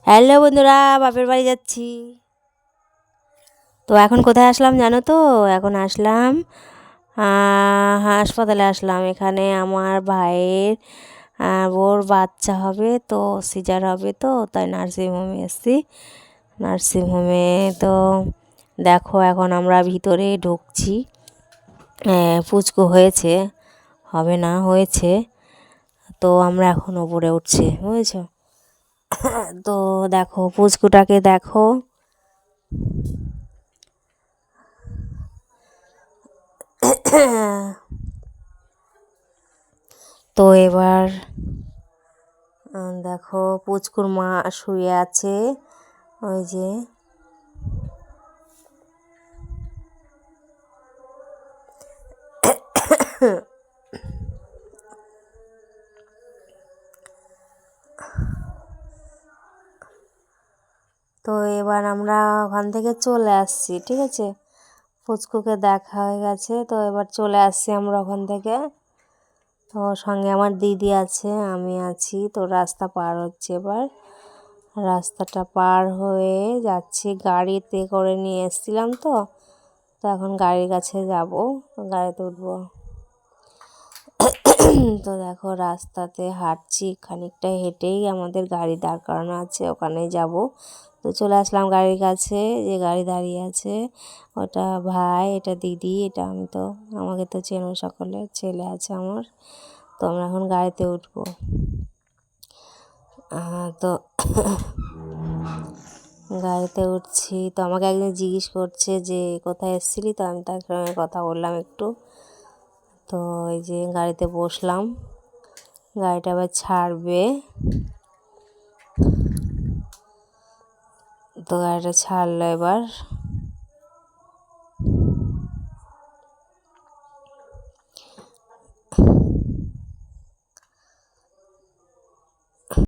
Hello বন্ধুরা, বাপের বাড়ি যাচ্ছি। তো এখন কোথায় আসলাম জানো তো? এখন আসলাম হাসপাতালে আসলাম। এখানে আমার ভাইয়ের ওর বাচ্চা হবে, তো সিজার হবে, তো তাই নার্সিংহোমে এসেছি। নার্সিংহোমে তো দেখো এখন আমরা ভিতরে ঢুকছি। পুচকু হয়েছে, হবে না হয়েছে, তো আমরা এখন ওপরে উঠছি, বুঝেছো? তো দেখো পুচকুটাকে দেখো। তো এবার দেখো পুচকুর মা শুয়ে আছে, ওই যে। তো এবার আমরা ওখান থেকে চলে আসছি, ঠিক আছে। পুচকুকে দেখা হয়ে গেছে, তো এবার চলে আসছি আমরা ওখান থেকে। তো সঙ্গে আমার দিদি আছে, আমি আছি। তো রাস্তা পার হচ্ছে এবার, রাস্তাটা পার হয়ে যাচ্ছি। গাড়িতে করে নিয়ে এসেছিলাম, তো তো এখন গাড়ির কাছে যাব, গাড়িতে উঠবো। তো দেখো রাস্তাতে হাঁটছি, খানিকটা হেঁটেই আমাদের গাড়ি দাঁড় করানো আছে, ওখানেই যাব। তো চলে আসলাম গাড়ির কাছে, যে গাড়ি দাঁড়িয়ে আছে ওটা ভাই, এটা দিদি, এটা আমি। তো আমাকে তো চেনো সকলে, ছেলে আছে আমার। তো আমরা এখন গাড়িতে উঠবো। তো গাড়িতে উঠছি, তো আমাকে একদিন জিজ্ঞেস করছে যে কোথায় এসেছিলি, তো আমি তার সঙ্গে কথা বললাম একটু। তো এই যে গাড়িতে বসলাম, গাড়িটা আবার ছাড়বে। তো গাড়িটা ছাড়লো এবার।